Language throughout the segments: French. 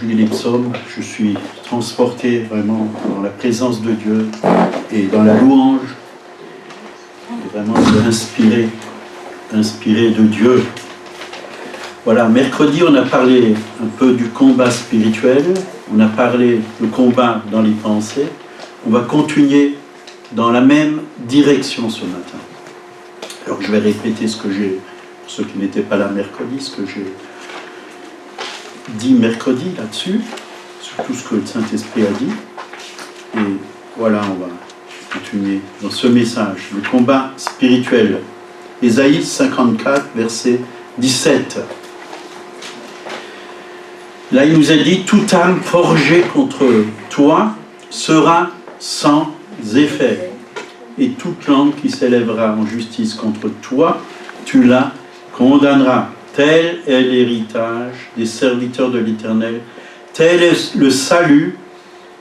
lis les psaumes, je suis transporté vraiment dans la présence de Dieu et dans la louange. Et vraiment inspiré de Dieu. Voilà, mercredi, on a parlé un peu du combat spirituel, on a parlé du combat dans les pensées. On va continuer dans la même direction ce matin. Alors je vais répéter ce que j'ai, pour ceux qui n'étaient pas là mercredi, ce que j'ai dit mercredi là-dessus, sur tout ce que le Saint-Esprit a dit. Et voilà, on va continuer dans ce message, le combat spirituel. Ésaïe 54, verset 17. Là, il nous est dit, toute âme forgée contre toi sera sans effet. Et toute langue qui s'élèvera en justice contre toi, tu la condamneras. Tel est l'héritage des serviteurs de l'Éternel. Tel est le salut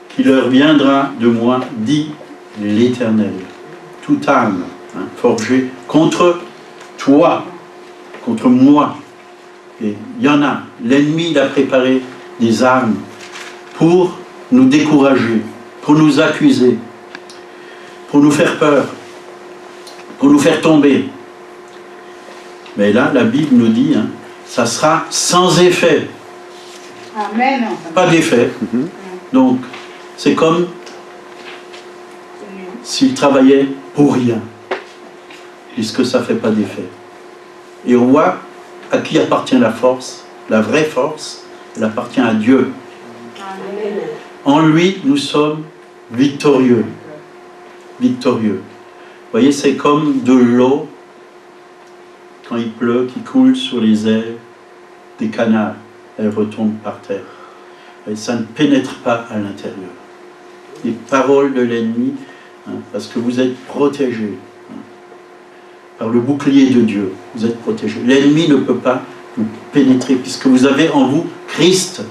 qui leur viendra de moi, dit l'Éternel. Toute âme forgée contre toi, contre moi. Et il y en a. L'ennemi, il a préparé des armes pour nous décourager, pour nous accuser, pour nous faire peur, pour nous faire tomber. Mais là, la Bible nous dit, ça sera sans effet. Amen. Pas d'effet. Donc, c'est comme s'il travaillait pour rien, puisque ça ne fait pas d'effet. Et on voit à qui appartient la force, la vraie force, elle appartient à Dieu. Amen. En lui, nous sommes victorieux. Victorieux. Vous voyez, c'est comme de l'eau, quand il pleut, qui coule sur les ailes des canards. Elle retombe par terre. Et ça ne pénètre pas à l'intérieur. Les paroles de l'ennemi, parce que vous êtes protégés. Par le bouclier de Dieu, vous êtes protégés. L'ennemi ne peut pas vous pénétrer, puisque vous avez en vous Christ.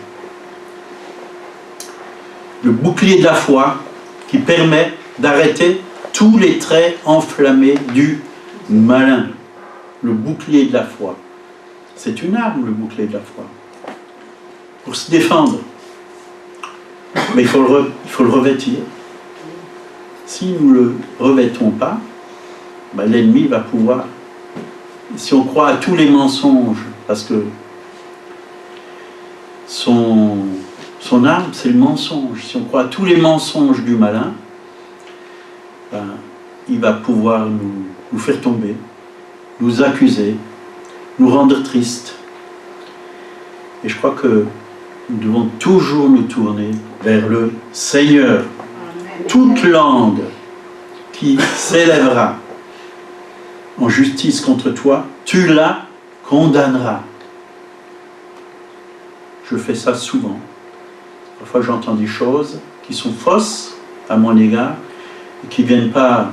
Le bouclier de la foi qui permet d'arrêter tous les traits enflammés du malin. Le bouclier de la foi. C'est une arme, le bouclier de la foi. Pour se défendre. Mais il faut le revêtir. Si nous ne le revêtons pas, l'ennemi va pouvoir, si on croit à tous les mensonges, parce que son arme, c'est le mensonge. Si on croit à tous les mensonges du malin, il va pouvoir nous faire tomber, nous accuser, nous rendre tristes. Et je crois que nous devons toujours nous tourner vers le Seigneur. Amen. Toute langue qui s'élèvera en justice contre toi, tu la condamneras. Je fais ça souvent. Parfois j'entends des choses qui sont fausses à mon égard, et qui ne viennent pas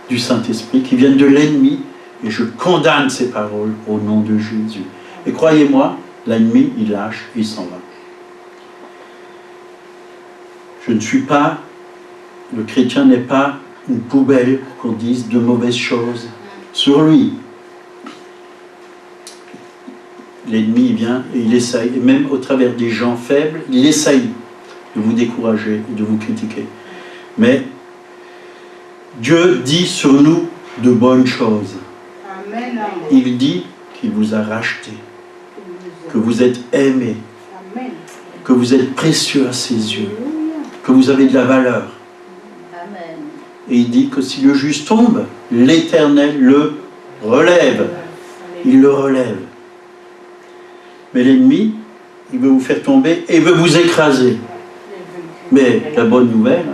du Saint-Esprit, qui viennent de l'ennemi, et je condamne ces paroles au nom de Jésus. Et croyez-moi, l'ennemi, il lâche, il s'en va. Je ne suis pas, le chrétien n'est pas une poubelle pour qu'on dise de mauvaises choses sur lui. L'ennemi vient et il essaye, et même au travers des gens faibles, il essaye de vous décourager et de vous critiquer. Mais Dieu dit sur nous de bonnes choses. Amen. Il dit qu'il vous a racheté, que vous êtes aimé, Amen. que vous êtes précieux à ses yeux, que vous avez de la valeur. Amen. Et il dit que si le juste tombe, l'Éternel le relève. Il le relève. Mais l'ennemi, il veut vous faire tomber et veut vous écraser. Mais la bonne nouvelle,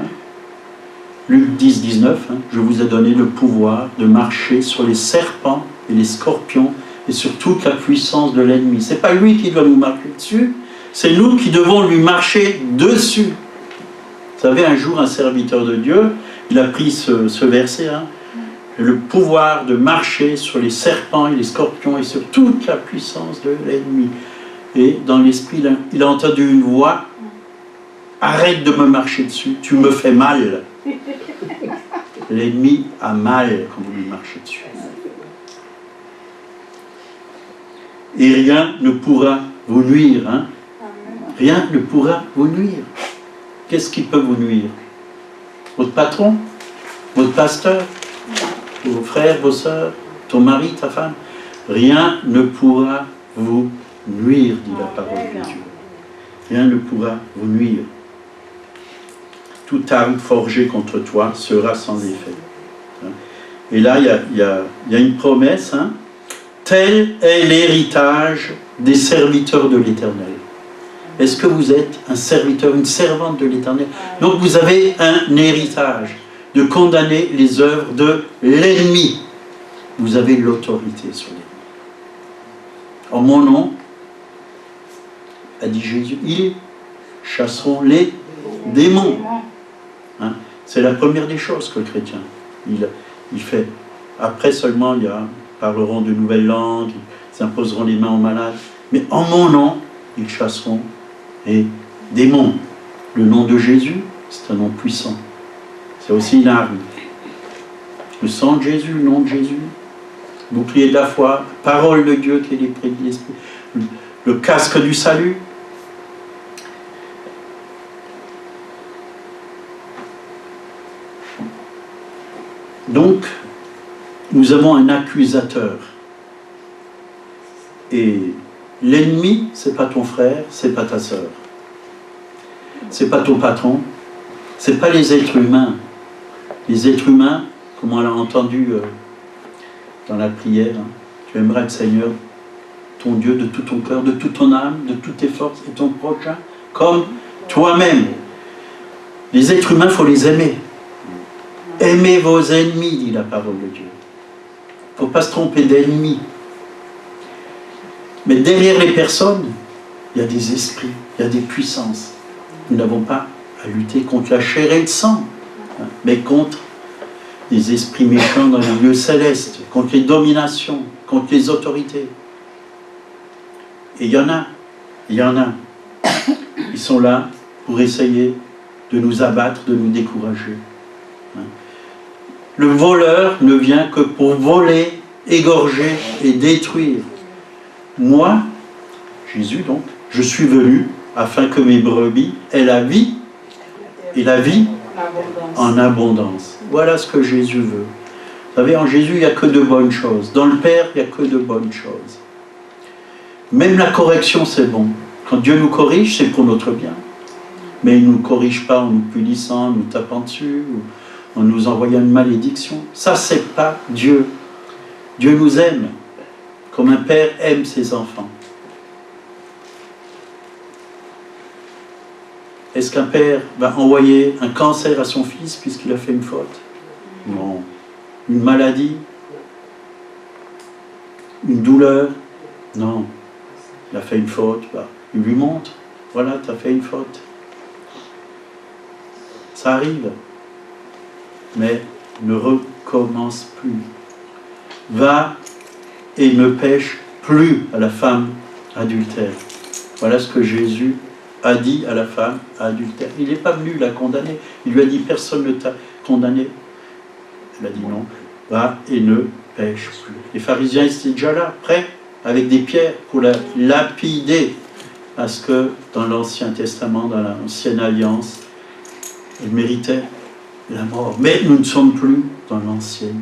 Luc 10, 19, je vous ai donné le pouvoir de marcher sur les serpents et les scorpions et sur toute la puissance de l'ennemi. Ce n'est pas lui qui doit nous marcher dessus, c'est nous qui devons lui marcher dessus. Vous savez, un jour, un serviteur de Dieu, il a pris ce verset, le pouvoir de marcher sur les serpents et les scorpions et sur toute la puissance de l'ennemi. Et dans l'esprit, il a entendu une voix, arrête de me marcher dessus, tu me fais mal. L'ennemi a mal quand vous lui marchez dessus. Et rien ne pourra vous nuire. rien ne pourra vous nuire. Qu'est-ce qui peut vous nuire? Votre patron? Votre pasteur? Vos frères, vos sœurs? Ton mari, ta femme? Rien ne pourra vous nuire, dit la parole de Dieu. Rien ne pourra vous nuire. Toute arme forgée contre toi sera sans effet. Et là, il y a une promesse. Hein. Tel est l'héritage des serviteurs de l'Éternel. Est-ce que vous êtes un serviteur, une servante de l'Éternel? Donc vous avez un héritage de condamner les œuvres de l'ennemi. Vous avez l'autorité sur l'ennemi. En mon nom, a dit Jésus, ils chasseront les démons. Hein? C'est la première des choses que le chrétien il fait. Après seulement, ils parleront de nouvelles langues, ils imposeront les mains aux malades. Mais en mon nom, ils chasseront les démons. Le nom de Jésus, c'est un nom puissant. C'est aussi une arme. Le sang de Jésus, le nom de Jésus, bouclier de la foi, parole de Dieu qui est l'esprit de l'esprit, le casque du salut. Donc, nous avons un accusateur. Et l'ennemi, c'est pas ton frère, c'est pas ta sœur. C'est pas ton patron, c'est pas les êtres humains. Les êtres humains, comme on l'a entendu dans la prière, hein, tu aimeras le Seigneur, ton Dieu, de tout ton cœur, de toute ton âme, de toutes tes forces, et ton prochain, comme toi-même. Les êtres humains, il faut les aimer. Aimez vos ennemis, dit la parole de Dieu. Il ne faut pas se tromper d'ennemis. Mais derrière les personnes, il y a des esprits, il y a des puissances. Nous n'avons pas à lutter contre la chair et le sang, hein, mais contre les esprits méchants dans les lieux célestes, contre les dominations, contre les autorités. Et il y en a. Ils sont là pour essayer de nous abattre, de nous décourager. Hein. Le voleur ne vient que pour voler, égorger et détruire. Moi, Jésus donc, je suis venu afin que mes brebis aient la vie, et la vie en abondance. Voilà ce que Jésus veut. Vous savez, en Jésus, il n'y a que de bonnes choses. Dans le Père, il n'y a que de bonnes choses. Même la correction, c'est bon. Quand Dieu nous corrige, c'est pour notre bien. Mais il ne nous corrige pas en nous punissant, en nous tapant dessus, ou en nous envoyant une malédiction. Ça, c'est pas Dieu. Dieu nous aime, comme un père aime ses enfants. Est-ce qu'un père va envoyer un cancer à son fils puisqu'il a fait une faute? Non. Une maladie? Une douleur? Non. Il a fait une faute, bah, il lui montre. Voilà, tu as fait une faute. Ça arrive. Mais ne recommence plus. Va et ne pêche plus à la femme adultère. Voilà ce que Jésus a dit à la femme adultère. Il n'est pas venu la condamner. Il lui a dit, personne ne t'a condamné. Elle a dit non. Va et ne pêche plus. Les pharisiens, ils étaient déjà là, prêts, avec des pierres pour la lapider. Parce que dans l'Ancien Testament, dans l'Ancienne Alliance, elle méritait la mort. Mais nous ne sommes plus dans l'Ancienne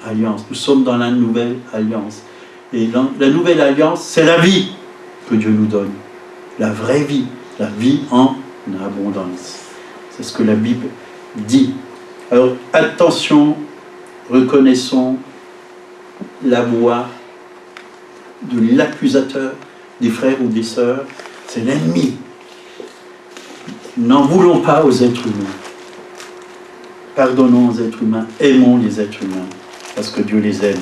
Alliance. Nous sommes dans la Nouvelle Alliance. Et la Nouvelle Alliance, c'est la vie que Dieu nous donne. La vraie vie. La vie en abondance. C'est ce que la Bible dit. Alors, attention, reconnaissons la voix de l'accusateur, des frères ou des sœurs. C'est l'ennemi. N'en voulons pas aux êtres humains. Pardonnons aux êtres humains. Aimons les êtres humains. Parce que Dieu les aime.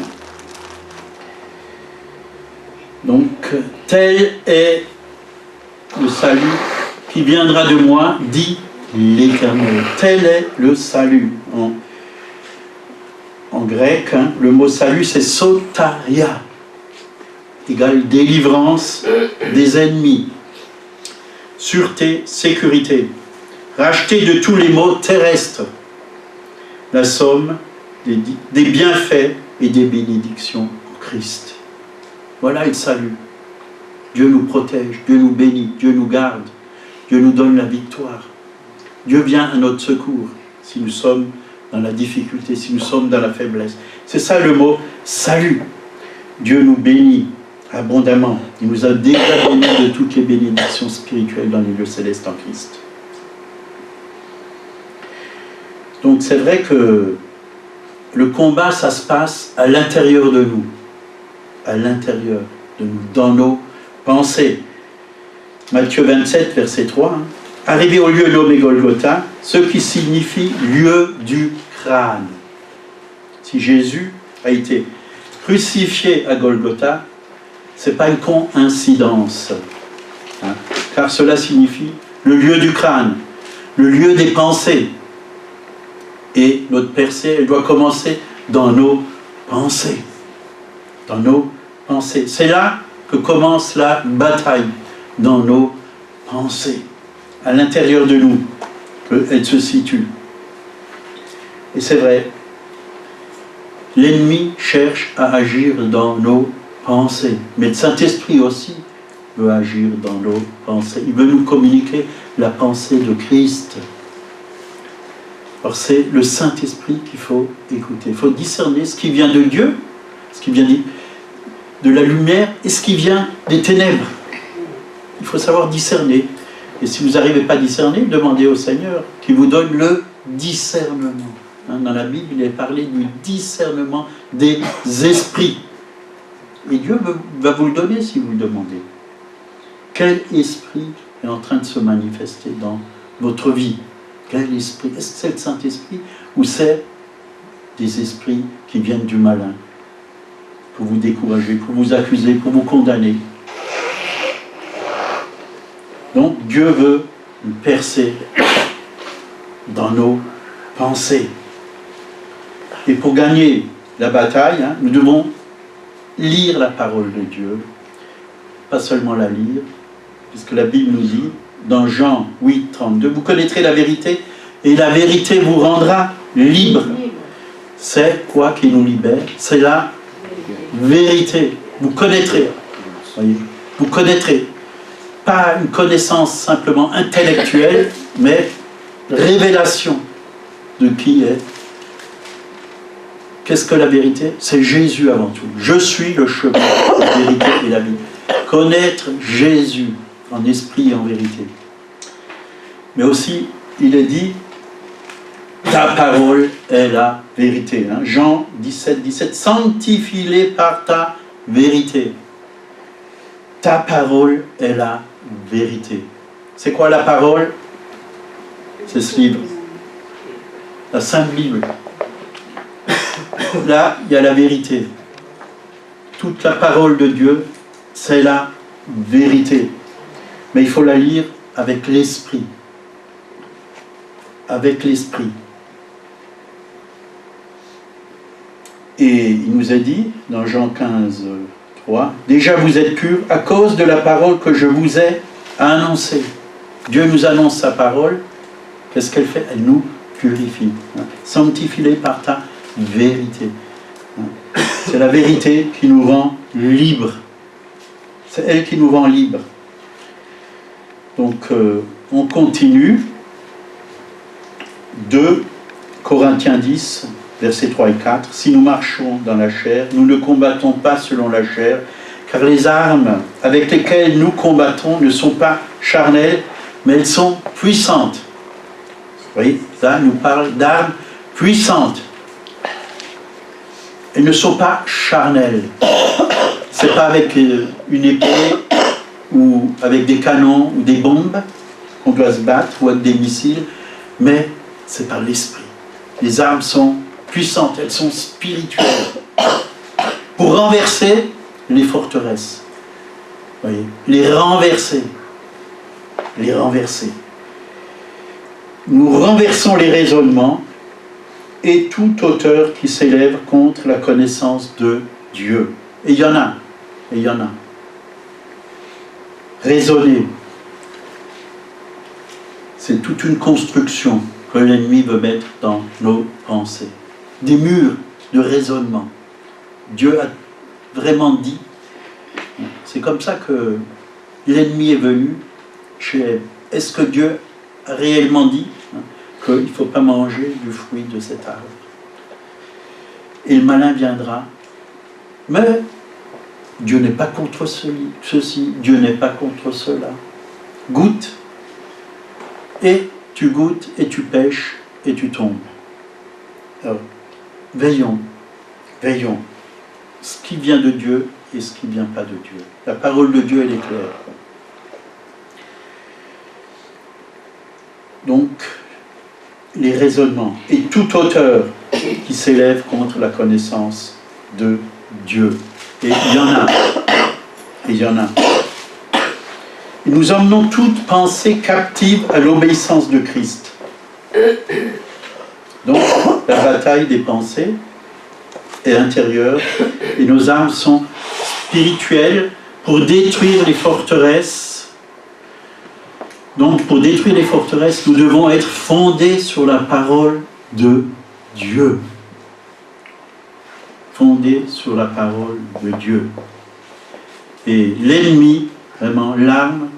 Donc, tel est le salut qui viendra de moi, dit l'Éternel. Tel est le salut. En grec, hein, le mot salut, c'est sotaria, égale délivrance des ennemis, sûreté, sécurité, racheté de tous les maux terrestres, la somme des bienfaits et des bénédictions en Christ. Voilà le salut. Dieu nous protège, Dieu nous bénit, Dieu nous garde. Dieu nous donne la victoire. Dieu vient à notre secours si nous sommes dans la difficulté, si nous sommes dans la faiblesse. C'est ça le mot salut. Dieu nous bénit abondamment. Il nous a déjà bénis de toutes les bénédictions spirituelles dans les lieux célestes en Christ. Donc c'est vrai que le combat, ça se passe à l'intérieur de nous. À l'intérieur de nous, dans nos pensées. Matthieu 27, verset 3. Arrivé au lieu nommé Golgotha, ce qui signifie lieu du crâne. Si Jésus a été crucifié à Golgotha, ce n'est pas une coïncidence. Car cela signifie le lieu du crâne, le lieu des pensées. Et notre percée, elle doit commencer dans nos pensées. Dans nos pensées. C'est là que commence la bataille, dans nos pensées. À l'intérieur de nous, qu'elle se situe. Et c'est vrai, l'ennemi cherche à agir dans nos pensées. Mais le Saint-Esprit aussi veut agir dans nos pensées. Il veut nous communiquer la pensée de Christ. Alors c'est le Saint-Esprit qu'il faut écouter. Il faut discerner ce qui vient de Dieu, ce qui vient de la lumière et ce qui vient des ténèbres. Il faut savoir discerner. Et si vous n'arrivez pas à discerner, demandez au Seigneur qui vous donne le discernement. Dans la Bible, il est parlé du discernement des esprits. Et Dieu va vous le donner si vous le demandez. Quel esprit est en train de se manifester dans votre vie? Quel esprit? Est-ce que c'est le Saint-Esprit ou c'est des esprits qui viennent du malin pour vous décourager, pour vous accuser, pour vous condamner? Donc Dieu veut nous percer dans nos pensées. Et pour gagner la bataille, nous devons lire la parole de Dieu. Pas seulement la lire, puisque la Bible nous dit, dans Jean 8, 32, vous connaîtrez la vérité, et la vérité vous rendra libre. C'est quoi qui nous libère? C'est la vérité. Vous connaîtrez. Voyez, vous connaîtrez. Pas une connaissance simplement intellectuelle, mais révélation de qui est. Qu'est-ce que la vérité? C'est Jésus avant tout. Je suis le chemin, la vérité et la vie. Connaître Jésus en esprit et en vérité. Mais aussi, il est dit, ta parole est la vérité. Jean 17, 17, sanctifie-les par ta vérité. Ta parole est la vérité. C'est quoi la parole? C'est ce livre. La Sainte Bible. Là, il y a la vérité. Toute la parole de Dieu, c'est la vérité. Mais il faut la lire avec l'esprit. Avec l'esprit. Et il nous a dit, dans Jean 15, 3, déjà vous êtes purs à cause de la parole que je vous ai annoncée. Dieu nous annonce sa parole. Qu'est-ce qu'elle fait? Elle nous purifie. Sanctifie-les par ta vérité. C'est la vérité qui nous rend libres. C'est elle qui nous rend libres. Donc, on continue. 2 Corinthiens 10, versets 3 et 4. Si nous marchons dans la chair, nous ne combattons pas selon la chair, car les armes avec lesquelles nous combattons ne sont pas charnelles, mais elles sont puissantes. Vous voyez, là, nous parle d'armes puissantes. Elles ne sont pas charnelles. Ce n'est pas avec une épée ou avec des canons ou des bombes qu'on doit se battre ou avec des missiles, mais c'est par l'esprit. Les armes sont puissantes, elles sont spirituelles. Pour renverser les forteresses. Vous voyez, les renverser. Les renverser. Nous renversons les raisonnements et toute hauteur qui s'élève contre la connaissance de Dieu. Et il y en a. Et il y en a. Raisonner. C'est toute une construction que l'ennemi veut mettre dans nos pensées. Des murs de raisonnement. Dieu a vraiment dit. C'est comme ça que l'ennemi est venu chez est-ce que Dieu a réellement dit qu'il ne faut pas manger du fruit de cet arbre? Et le malin viendra. Mais Dieu n'est pas contre ceci, Dieu n'est pas contre cela. Goûte, et tu goûtes, et tu pêches, et tu tombes. Alors, veillons, veillons. Ce qui vient de Dieu et ce qui ne vient pas de Dieu. La parole de Dieu, elle est claire. Donc, les raisonnements et toute hauteur qui s'élève contre la connaissance de Dieu. Et il y en a. Et il y en a. Et nous emmenons toute pensée captive à l'obéissance de Christ. Donc, la bataille des pensées est intérieure et nos armes sont spirituelles pour détruire les forteresses. Donc, pour détruire les forteresses, nous devons être fondés sur la parole de Dieu. Fondés sur la parole de Dieu. Et l'ennemi, vraiment, l'arme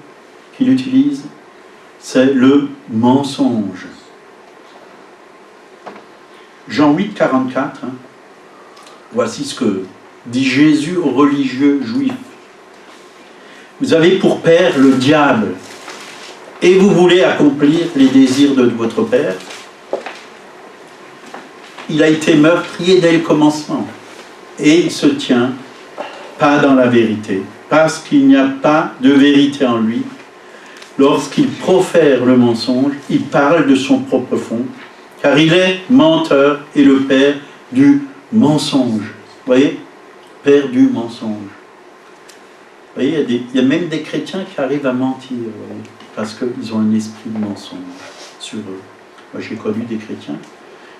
qu'il utilise, c'est le mensonge. Jean 8, 44, voici ce que dit Jésus aux religieux juifs. Vous avez pour père le diable, et vous voulez accomplir les désirs de votre père. Il a été meurtrier dès le commencement, et il se tient pas dans la vérité, parce qu'il n'y a pas de vérité en lui. Lorsqu'il profère le mensonge, il parle de son propre fond, car il est menteur et le père du mensonge. Vous voyez? Père du mensonge. Vous voyez, il y a même des chrétiens qui arrivent à mentir, parce qu'ils ont un esprit de mensonge sur eux. Moi, j'ai connu des chrétiens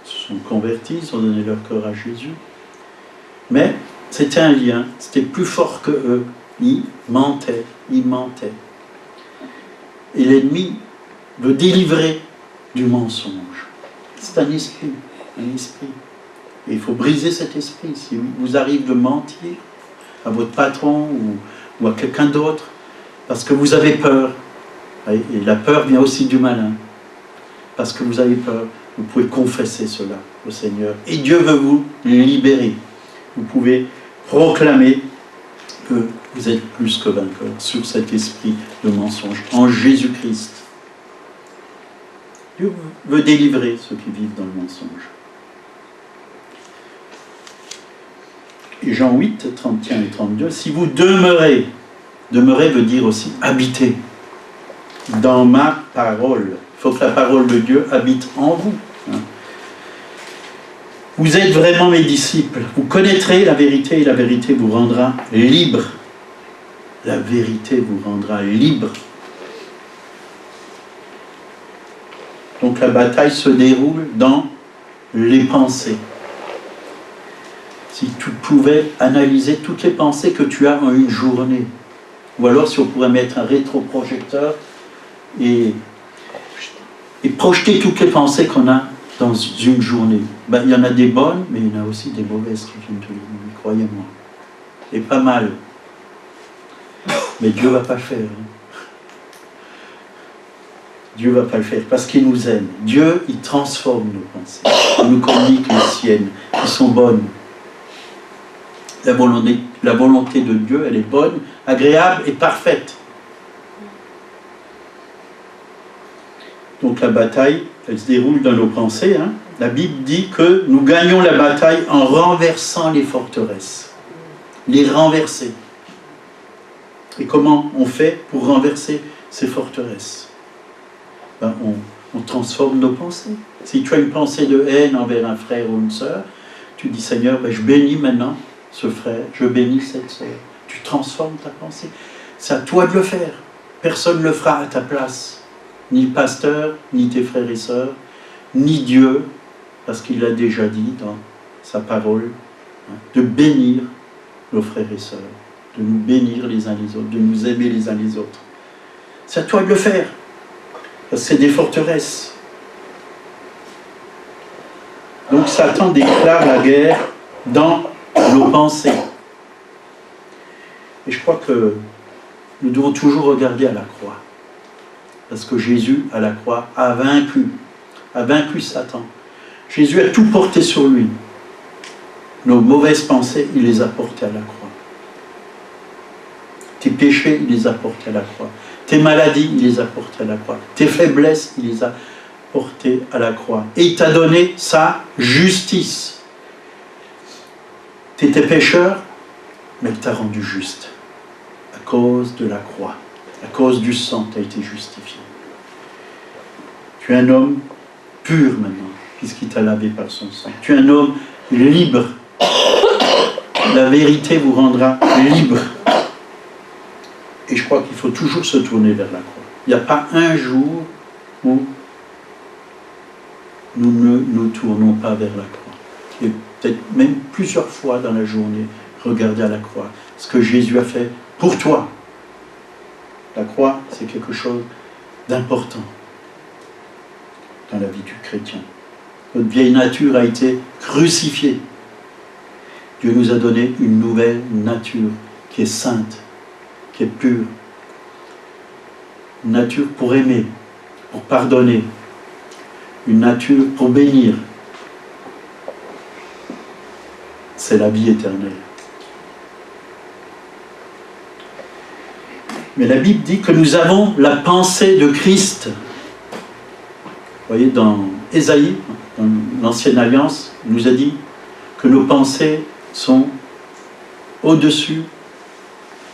qui se sont convertis, ils ont donné leur cœur à Jésus. Mais c'était un lien, c'était plus fort que eux. Ils mentaient, ils mentaient. Et l'ennemi veut délivrer du mensonge. C'est un esprit, un esprit. Et il faut briser cet esprit. Si vous arrive de mentir à votre patron ou à quelqu'un d'autre, parce que vous avez peur, et la peur vient aussi du malin, parce que vous avez peur, vous pouvez confesser cela au Seigneur. Et Dieu veut vous libérer. Vous pouvez proclamer que vous êtes plus que vainqueur sur cet esprit de mensonge en Jésus-Christ. Dieu veut délivrer ceux qui vivent dans le mensonge. Et Jean 8, 31 et 32, si vous demeurez, demeurer veut dire aussi habiter dans ma parole. Il faut que la parole de Dieu habite en vous. Vous êtes vraiment mes disciples. Vous connaîtrez la vérité et la vérité vous rendra libre. La vérité vous rendra libre. Donc la bataille se déroule dans les pensées. Si tu pouvais analyser toutes les pensées que tu as en une journée, ou alors si on pourrait mettre un rétroprojecteur et projeter toutes les pensées qu'on a dans une journée. Ben, il y en a des bonnes, mais il y en a aussi des mauvaises qui viennent de l'ennemi, croyez-moi. Et pas mal. Mais Dieu ne va pas le faire. Dieu ne va pas le faire, parce qu'il nous aime. Dieu, il transforme nos pensées. Il nous communique les siennes, qui sont bonnes. La volonté de Dieu, elle est bonne, agréable et parfaite. Donc la bataille, elle se déroule dans nos pensées. La Bible dit que nous gagnons la bataille en renversant les forteresses. Les renverser. Et comment on fait pour renverser ces forteresses? Ben, on transforme nos pensées. Si tu as une pensée de haine envers un frère ou une sœur, tu dis Seigneur, ben, je bénis maintenant ce frère, je bénis cette sœur. Tu transformes ta pensée. C'est à toi de le faire. Personne ne le fera à ta place. Ni le pasteur, ni tes frères et sœurs, ni Dieu, parce qu'il l'a déjà dit dans sa parole, de bénir nos frères et sœurs, de nous bénir les uns les autres, de nous aimer les uns les autres. C'est à toi de le faire, parce que c'est des forteresses. Donc Satan déclare la guerre dans nos pensées. Et je crois que nous devons toujours regarder à la croix. Parce que Jésus, à la croix, a vaincu Satan. Jésus a tout porté sur lui. Nos mauvaises pensées, il les a portées à la croix. Tes péchés, il les a portés à la croix. Tes maladies, il les a portées à la croix. Tes faiblesses, il les a portées à la croix. Et il t'a donné sa justice. Tu étais pécheur, mais il t'a rendu juste. À cause de la croix. À cause du sang, tu as été justifié. Tu es un homme pur maintenant, puisqu'il t'a lavé par son sang. Tu es un homme libre. La vérité vous rendra libre. Et je crois qu'il faut toujours se tourner vers la croix. Il n'y a pas un jour où nous ne nous tournons pas vers la croix. Et peut-être même plusieurs fois dans la journée, regardez à la croix. Ce que Jésus a fait pour toi. La croix, c'est quelque chose d'important dans la vie du chrétien. Notre vieille nature a été crucifiée. Dieu nous a donné une nouvelle nature qui est sainte, qui est pure. Une nature pour aimer, pour pardonner. Une nature pour bénir. C'est la vie éternelle. Mais la Bible dit que nous avons la pensée de Christ. Vous voyez, dans Ésaïe, dans l'Ancienne Alliance, il nous a dit que nos pensées sont au-dessus,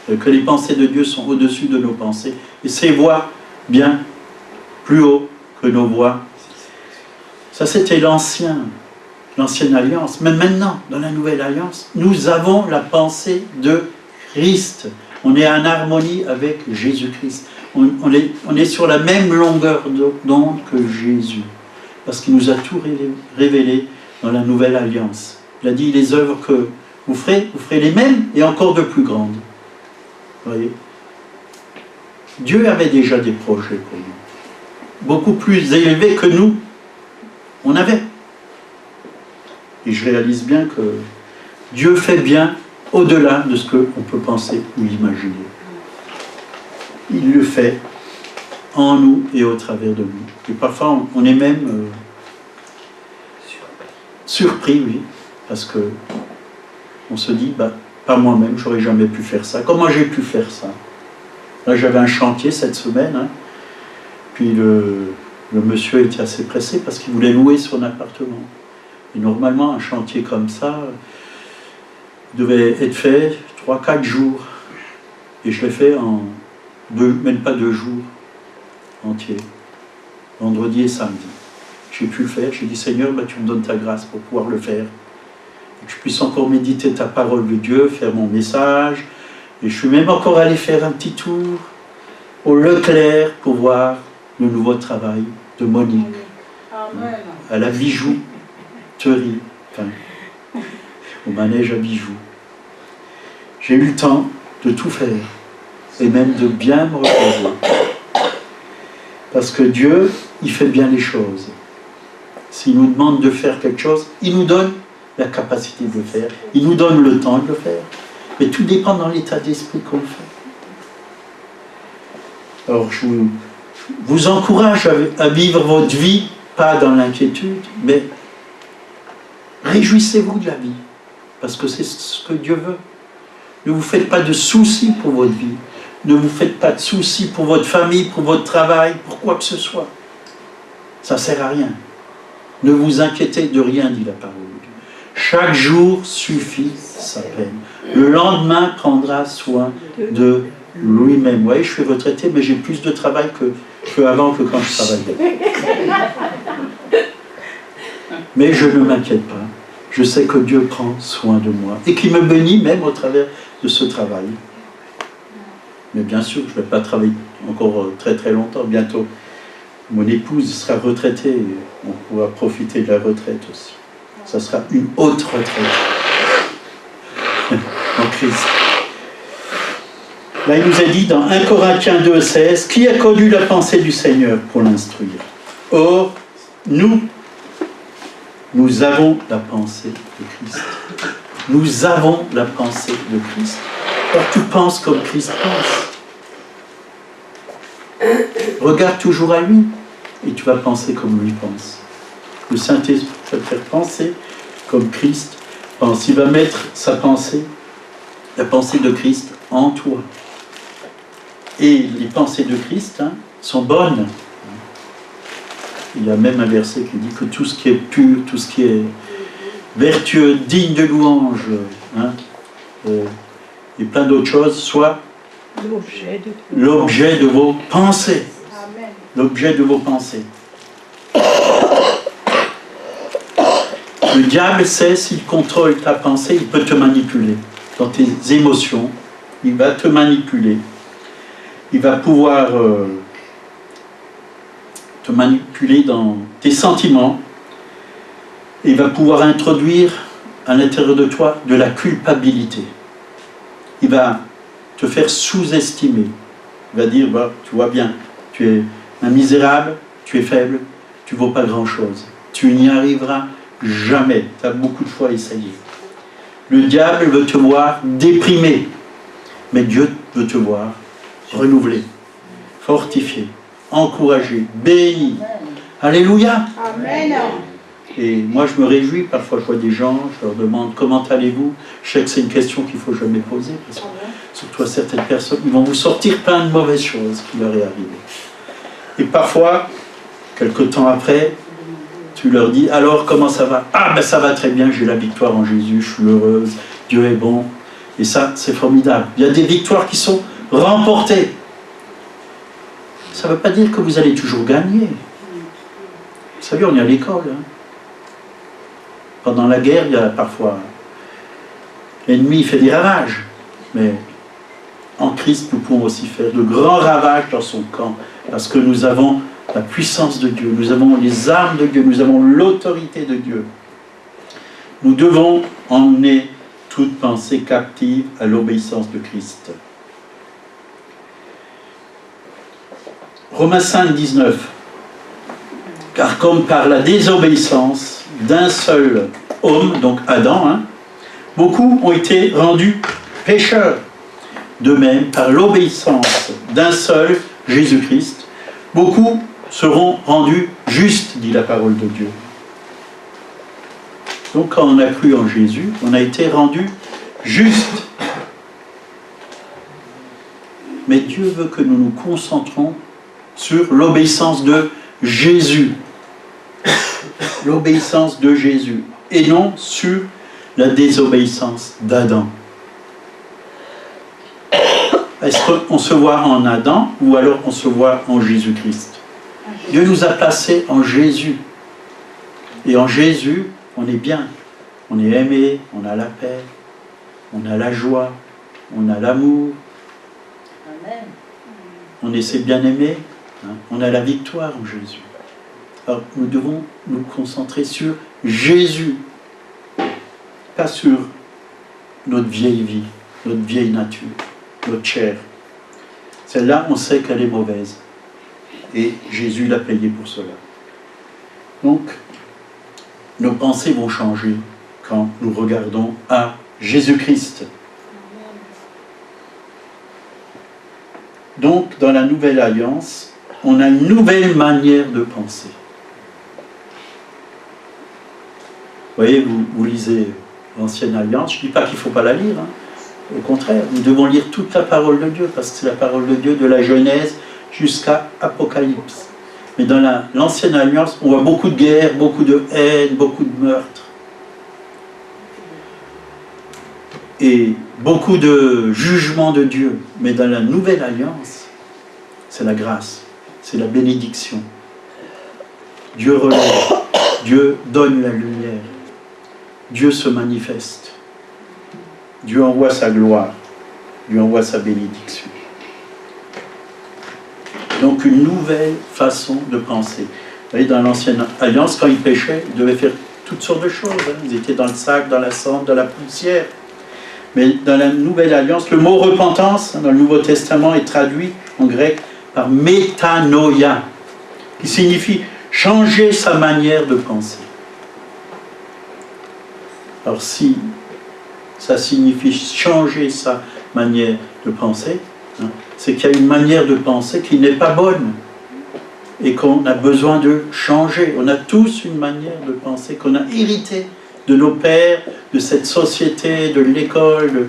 que les pensées de Dieu sont au-dessus de nos pensées, et ses voies bien plus haut que nos voies. Ça, c'était l'Ancienne Alliance. Mais maintenant, dans la Nouvelle Alliance, nous avons la pensée de Christ. On est en harmonie avec Jésus-Christ. On est sur la même longueur d'onde que Jésus. Parce qu'il nous a tout révélé dans la Nouvelle Alliance. Il a dit, les œuvres que vous ferez les mêmes et encore de plus grandes. Vous voyez ? Dieu avait déjà des projets pour nous. Beaucoup plus élevés que nous, on avait. Et je réalise bien que Dieu fait bien au-delà de ce qu'on peut penser ou imaginer. Il le fait en nous et au travers de nous. Et parfois, on est même surpris, oui, parce que on se dit, pas moi-même, j'aurais jamais pu faire ça. Comment j'ai pu faire ça? Là, j'avais un chantier cette semaine, hein, puis le monsieur était assez pressé parce qu'il voulait louer son appartement. Et normalement, un chantier comme ça devait être fait 3-4 jours. Et je l'ai fait en même pas 2 jours entiers, vendredi et samedi. J'ai pu le faire, j'ai dit Seigneur, tu me donnes ta grâce pour pouvoir le faire. Et que je puisse encore méditer ta parole de Dieu, faire mon message. Et je suis même encore allé faire un petit tour au Leclerc pour voir le nouveau travail de Monique. Amen. À la bijouterie, enfin, au manège à bijoux. J'ai eu le temps de tout faire et même de bien me reposer. Parce que Dieu, il fait bien les choses. S'il nous demande de faire quelque chose, il nous donne la capacité de le faire. Il nous donne le temps de le faire. Mais tout dépend dans l'état d'esprit qu'on le fait. Alors je vous encourage à vivre votre vie, pas dans l'inquiétude, mais réjouissez-vous de la vie. Parce que c'est ce que Dieu veut. Ne vous faites pas de soucis pour votre vie. Ne vous faites pas de soucis pour votre famille, pour votre travail, pour quoi que ce soit. Ça ne sert à rien. Ne vous inquiétez de rien, dit la parole de Dieu. Chaque jour suffit sa peine. Le lendemain prendra soin de lui-même. Vous voyez, je suis retraité, mais j'ai plus de travail qu'avant que quand je travaillais. Mais je ne m'inquiète pas. Je sais que Dieu prend soin de moi et qu'il me bénit même au travers de ce travail. Mais bien sûr, je ne vais pas travailler encore très très longtemps. Bientôt, mon épouse sera retraitée et on pourra profiter de la retraite aussi. Ça sera une haute retraite en Christ. Là, il nous a dit dans 1 Corinthiens 2,16, qui a connu la pensée du Seigneur pour l'instruire? Or, nous avons la pensée de Christ. Nous avons la pensée de Christ. Or, tu penses comme Christ pense. Regarde toujours à lui et tu vas penser comme lui pense. Le Saint-Esprit va te faire penser comme Christ pense. Il va mettre sa pensée, la pensée de Christ en toi. Et les pensées de Christ sont bonnes. Il y a même un verset qui dit que tout ce qui est pur, tout ce qui est vertueux, digne de louange, et plein d'autres choses, soit l'objet de vos pensées. Amen. L'objet de vos pensées. Le diable sait, s'il contrôle ta pensée, il peut te manipuler dans tes émotions. Il va te manipuler. Il va pouvoir te manipuler dans tes sentiments. Il va pouvoir introduire à l'intérieur de toi de la culpabilité. Il va te faire sous-estimer. Il va dire, bah, tu vois bien, tu es un misérable, tu es faible, tu ne vaux pas grand-chose. Tu n'y arriveras jamais. Tu as beaucoup de fois essayé. Le diable veut te voir déprimé, mais Dieu veut te voir renouvelé, fortifié, encouragé, béni. Alléluia. Amen. Et moi, je me réjouis. Parfois, je vois des gens, je leur demande comment allez-vous. Je sais que c'est une question qu'il ne faut jamais poser, parce que surtout à certaines personnes, ils vont vous sortir plein de mauvaises choses qui leur est arrivé. Et parfois, quelque temps après, tu leur dis, alors comment ça va? Ah ben ça va très bien, j'ai la victoire en Jésus, je suis heureuse, Dieu est bon. Et ça, c'est formidable. Il y a des victoires qui sont remportées. Ça ne veut pas dire que vous allez toujours gagner. Vous savez, on est à l'école. Pendant la guerre, il y a parfois... L'ennemi fait des ravages. Mais en Christ, nous pouvons aussi faire de grands ravages dans son camp. Parce que nous avons la puissance de Dieu, nous avons les armes de Dieu, nous avons l'autorité de Dieu. Nous devons emmener toute pensée captive à l'obéissance de Christ. Romains 5, 19. Car comme par la désobéissance d'un seul homme, donc Adam, beaucoup ont été rendus pécheurs. De même, par l'obéissance d'un seul, Jésus-Christ, beaucoup seront rendus justes, dit la parole de Dieu. Donc quand on a cru en Jésus, on a été rendus justes. Mais Dieu veut que nous nous concentrons sur l'obéissance de Jésus. L'obéissance de Jésus. Et non sur la désobéissance d'Adam. Est-ce qu'on se voit en Adam ou alors on se voit en Jésus-Christ? Dieu nous a placés en Jésus. Et en Jésus, on est bien. On est aimé, on a la paix, on a la joie, on a l'amour. Amen. On est ses bien-aimés, on a la victoire en Jésus. Alors nous devons nous concentrer sur Jésus, pas sur notre vieille vie, notre vieille nature, notre chair. Celle-là, on sait qu'elle est mauvaise. Et Jésus l'a payé pour cela. Donc, nos pensées vont changer quand nous regardons à Jésus-Christ. Donc, dans la Nouvelle Alliance, on a une nouvelle manière de penser. Vous voyez, vous lisez l'Ancienne Alliance, je ne dis pas qu'il ne faut pas la lire, au contraire, nous devons lire toute la parole de Dieu, parce que c'est la parole de Dieu de la Genèse jusqu'à Apocalypse. Mais dans l'Ancienne Alliance, on voit beaucoup de guerres, beaucoup de haine, beaucoup de meurtres. Et beaucoup de jugements de Dieu. Mais dans la Nouvelle Alliance, c'est la grâce, c'est la bénédiction. Dieu relève, Dieu donne la lumière, Dieu se manifeste, Dieu envoie sa gloire, Dieu envoie sa bénédiction. Donc une nouvelle façon de penser. Vous voyez, dans l'Ancienne Alliance, quand ils péchaient, ils devaient faire toutes sortes de choses. Ils étaient dans le sac, dans la cendre, dans la poussière. Mais dans la Nouvelle Alliance, le mot repentance, dans le Nouveau Testament, est traduit en grec par métanoïa, qui signifie changer sa manière de penser. Alors si ça signifie changer sa manière de penser, c'est qu'il y a une manière de penser qui n'est pas bonne et qu'on a besoin de changer. On a tous une manière de penser qu'on a hérité de nos pères, de cette société, de l'école,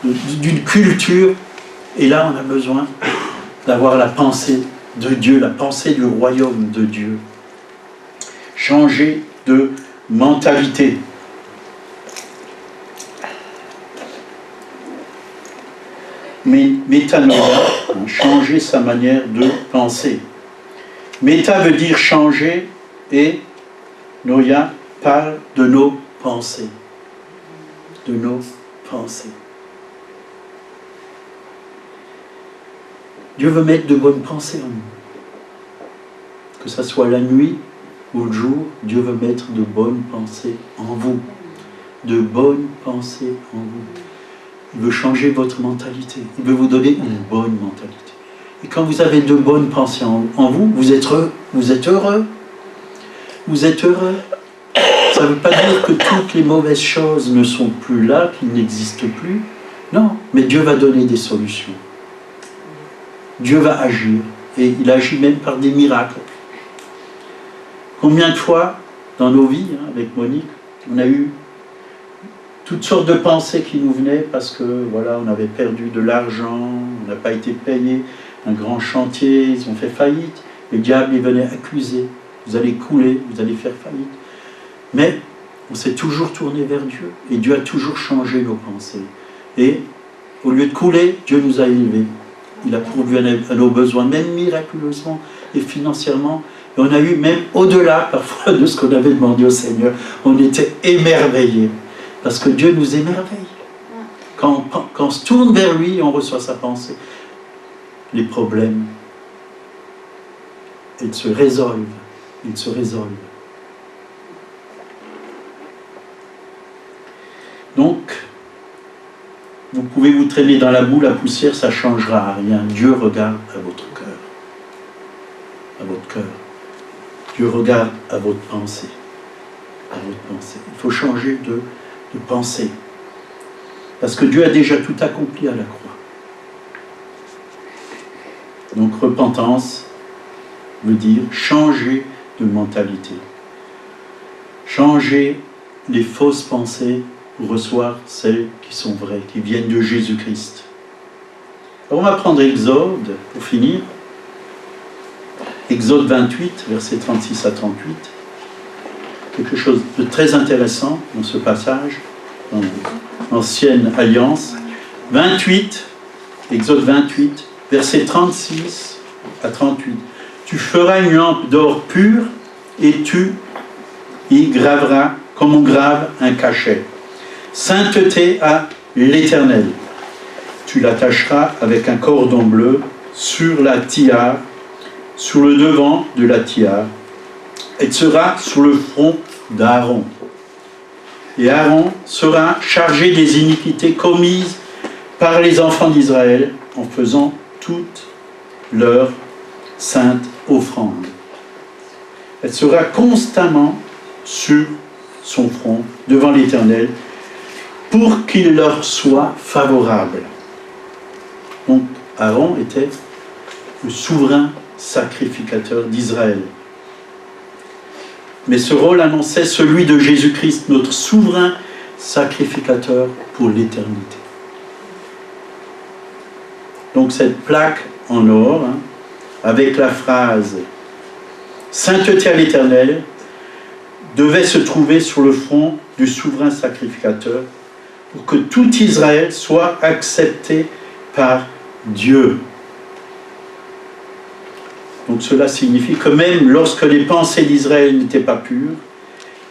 d'une culture. Et là, on a besoin d'avoir la pensée de Dieu, la pensée du royaume de Dieu. Changer de mentalité. Mais métanoïa, changer sa manière de penser. Méta veut dire changer et noïa parle de nos pensées. De nos pensées. Dieu veut mettre de bonnes pensées en nous. Que ce soit la nuit ou le jour, Dieu veut mettre de bonnes pensées en vous. De bonnes pensées en vous. Il veut changer votre mentalité. Il veut vous donner une bonne mentalité. Et quand vous avez de bonnes pensées en vous, vous êtes heureux. Vous êtes heureux. Vous êtes heureux. Ça ne veut pas dire que toutes les mauvaises choses ne sont plus là, qu'ils n'existent plus. Non, mais Dieu va donner des solutions. Dieu va agir. Et il agit même par des miracles. Combien de fois, dans nos vies, avec Monique, on a eu toutes sortes de pensées qui nous venaient parce que, voilà, on avait perdu de l'argent, on n'a pas été payé, un grand chantier, ils ont fait faillite, le diable, il venait accuser, vous allez couler, vous allez faire faillite. Mais on s'est toujours tourné vers Dieu, et Dieu a toujours changé nos pensées. Et au lieu de couler, Dieu nous a élevés. Il a pourvu à nos besoins, même miraculeusement et financièrement. Et on a eu même au-delà parfois de ce qu'on avait demandé au Seigneur. On était émerveillés. Parce que Dieu nous émerveille. Quand on se tourne vers lui, on reçoit sa pensée. Les problèmes, ils se résolvent. Ils se résolvent. Donc, vous pouvez vous traîner dans la boue, la poussière, ça ne changera rien. Dieu regarde à votre cœur. À votre cœur. Dieu regarde à votre pensée. À votre pensée. Il faut changer de pensée. Parce que Dieu a déjà tout accompli à la croix. Donc repentance veut dire changer de mentalité. Changer les fausses pensées pour recevoir celles qui sont vraies, qui viennent de Jésus-Christ. Alors on va prendre Exode, pour finir. Exode 28, versets 36 à 38. Quelque chose de très intéressant dans ce passage, dans l'Ancienne Alliance. 28, Exode 28, versets 36 à 38. Tu feras une lampe d'or pur et tu y graveras, comme on grave un cachet. Sainteté à l'Éternel. Tu l'attacheras avec un cordon bleu sur la tiare, sur le devant de la tiare. Elle sera sur le front d'Aaron. Et Aaron sera chargé des iniquités commises par les enfants d'Israël en faisant toute leur sainte offrande. Elle sera constamment sur son front devant l'Éternel pour qu'il leur soit favorable. Donc Aaron était le souverain sacrificateur d'Israël. Mais ce rôle annonçait celui de Jésus-Christ, notre souverain sacrificateur pour l'éternité. Donc cette plaque en or, avec la phrase « Sainteté à l'Éternel » devait se trouver sur le front du souverain sacrificateur pour que tout Israël soit accepté par Dieu. Donc cela signifie que même lorsque les pensées d'Israël n'étaient pas pures,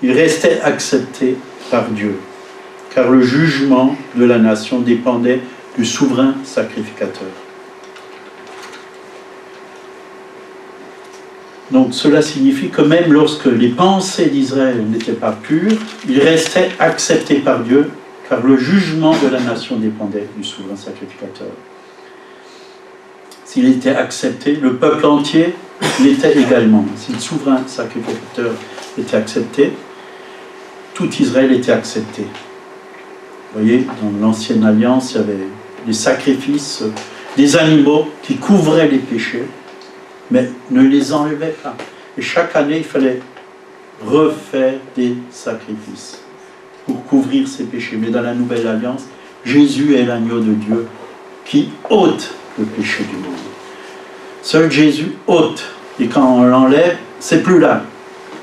ils restaient acceptés par Dieu, car le jugement de la nation dépendait du souverain sacrificateur. Donc cela signifie que même lorsque les pensées d'Israël n'étaient pas pures, ils restaient acceptés par Dieu, car le jugement de la nation dépendait du souverain sacrificateur. S'il était accepté, le peuple entier l'était également. Si le souverain sacrificateur était accepté, tout Israël était accepté. Vous voyez, dans l'Ancienne Alliance, il y avait des sacrifices des animaux qui couvraient les péchés, mais ne les enlevaient pas. Et chaque année, il fallait refaire des sacrifices pour couvrir ces péchés. Mais dans la Nouvelle Alliance, Jésus est l'agneau de Dieu qui ôte le péché du monde. Seul Jésus ôte. Et quand on l'enlève, c'est plus là.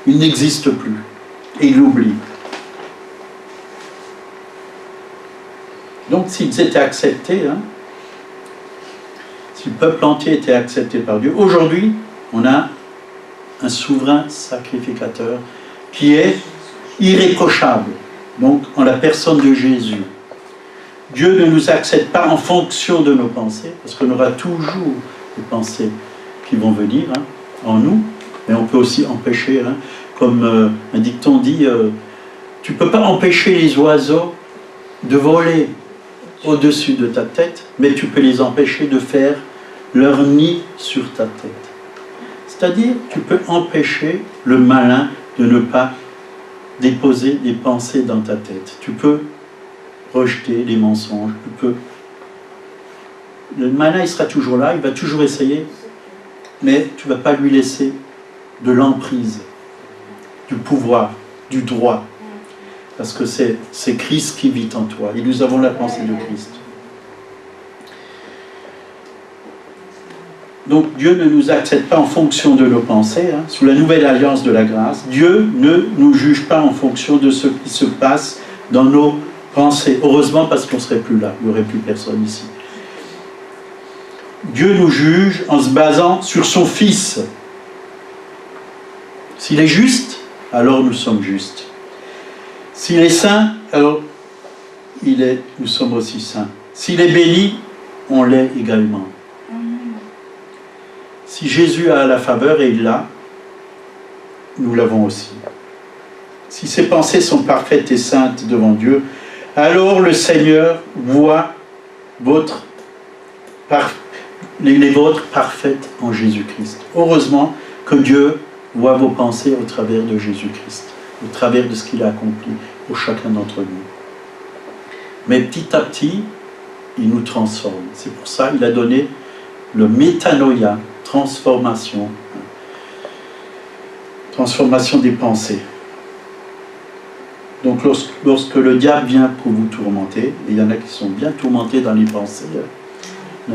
Il n'existe plus. Et il l'oublie. Donc s'ils étaient acceptés, si le peuple entier était accepté par Dieu, aujourd'hui, on a un souverain sacrificateur qui est irréprochable, donc en la personne de Jésus. Dieu ne nous accepte pas en fonction de nos pensées, parce qu'on aura toujours des pensées qui vont venir en nous, mais on peut aussi empêcher, comme un dicton dit, tu ne peux pas empêcher les oiseaux de voler au-dessus de ta tête, mais tu peux les empêcher de faire leur nid sur ta tête. C'est-à-dire, tu peux empêcher le malin de ne pas déposer des pensées dans ta tête. Tu peux rejeter les mensonges, Le malin, il sera toujours là, il va toujours essayer, mais tu ne vas pas lui laisser de l'emprise, du pouvoir, du droit. Parce que c'est Christ qui vit en toi. Et nous avons la pensée de Christ. Donc Dieu ne nous accepte pas en fonction de nos pensées. Sous la nouvelle alliance de la grâce, Dieu ne nous juge pas en fonction de ce qui se passe dans nos pensées. Heureusement, parce qu'on ne serait plus là. Il n'y aurait plus personne ici. Dieu nous juge en se basant sur son Fils. S'il est juste, alors nous sommes justes. S'il est saint, alors nous sommes aussi saints. S'il est béni, on l'est également. Si Jésus a la faveur, et il l'a, nous l'avons aussi. Si ses pensées sont parfaites et saintes devant Dieu, alors le Seigneur voit les vôtres parfaites en Jésus-Christ. Heureusement que Dieu voit vos pensées au travers de Jésus-Christ, au travers de ce qu'il a accompli pour chacun d'entre nous. Mais petit à petit, il nous transforme. C'est pour ça qu'il a donné le métanoïa, transformation des pensées. Donc lorsque le diable vient pour vous tourmenter, et il y en a qui sont bien tourmentés dans les pensées,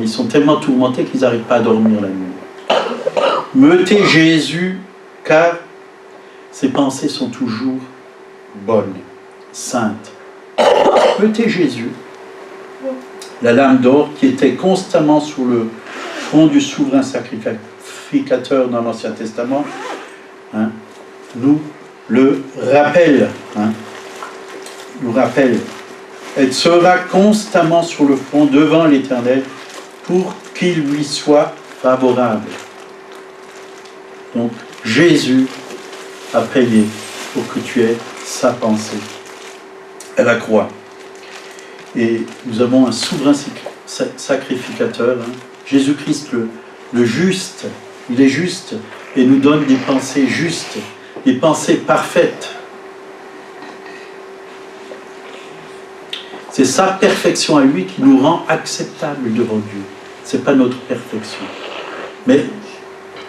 ils sont tellement tourmentés qu'ils n'arrivent pas à dormir la nuit. Mettez Jésus, car ses pensées sont toujours bonnes, saintes. Mettez Jésus, la lame d'or qui était constamment sur le front du souverain sacrificateur dans l'Ancien Testament, nous le rappelle. Nous rappelle. Elle sera constamment sur le front devant l'Éternel pour qu'il lui soit favorable. Donc Jésus a payé pour que tu aies sa pensée à la croix. Et nous avons un souverain sacrificateur, Jésus-Christ le juste. Il est juste et nous donne des pensées justes, des pensées parfaites. C'est sa perfection à lui qui nous rend acceptables devant Dieu. Ce n'est pas notre perfection. Mais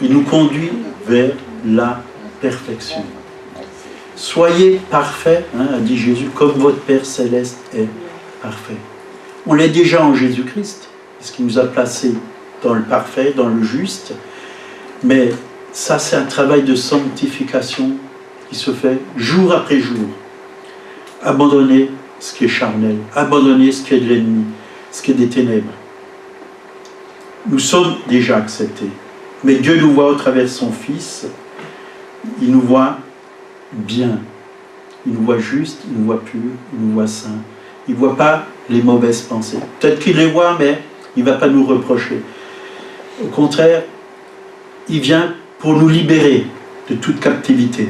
il nous conduit vers la perfection. Soyez parfaits, a dit Jésus, comme votre Père Céleste est parfait. On l'est déjà en Jésus-Christ, parce qu'il nous a placés dans le parfait, dans le juste. Mais ça, c'est un travail de sanctification qui se fait jour après jour. Abandonner ce qui est charnel, abandonner ce qui est de l'ennemi, ce qui est des ténèbres. Nous sommes déjà acceptés. Mais Dieu nous voit au travers de son Fils. Il nous voit bien. Il nous voit juste, il nous voit pur, il nous voit saint. Il ne voit pas les mauvaises pensées. Peut-être qu'il les voit, mais il ne va pas nous reprocher. Au contraire, il vient pour nous libérer de toute captivité.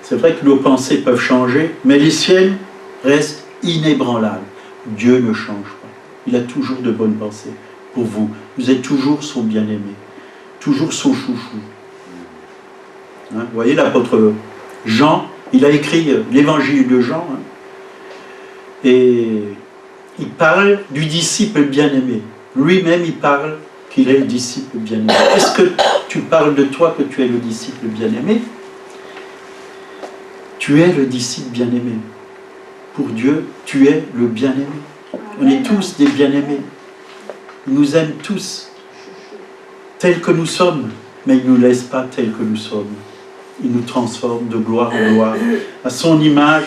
C'est vrai que nos pensées peuvent changer, mais les siennes restent inébranlables. Dieu ne change pas. Il a toujours de bonnes pensées pour vous. Vous êtes toujours son bien-aimé, toujours son chouchou. Vous voyez, l'apôtre Jean, il a écrit l'évangile de Jean, et il parle du disciple bien-aimé. Lui-même, il parle qu'il est le disciple bien-aimé. Est-ce que tu parles de toi que tu es le disciple bien-aimé? Tu es le disciple bien-aimé. Pour Dieu, tu es le bien-aimé. On est tous des bien-aimés. Il nous aime tous, tels que nous sommes, mais il ne nous laisse pas tels que nous sommes. Il nous transforme de gloire en gloire, à son image.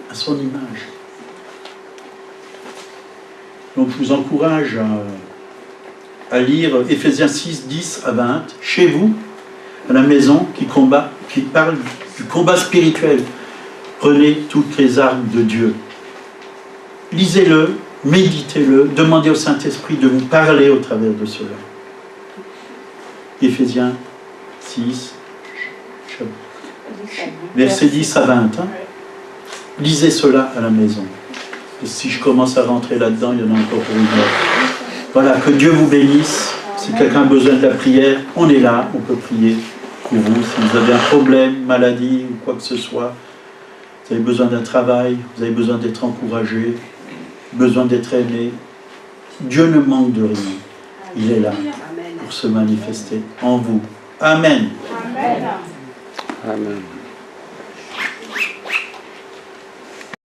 À son image. Donc je vous encourage à lire Éphésiens 6, 10 à 20, chez vous, à la maison, qui parle du combat spirituel. Prenez toutes les armes de Dieu. Lisez-le, méditez-le, demandez au Saint-Esprit de vous parler au travers de cela. Éphésiens 6, versets 10 à 20. Hein. Lisez cela à la maison. Et si je commence à rentrer là-dedans, il y en a encore pour une heure. Voilà, que Dieu vous bénisse. Si quelqu'un a besoin de la prière, on est là, on peut prier pour vous. Si vous avez un problème, maladie ou quoi que ce soit, vous avez besoin d'un travail, vous avez besoin d'être encouragé, besoin d'être aimé. Dieu ne manque de rien. Il est là pour se manifester en vous. Amen. Amen. Amen.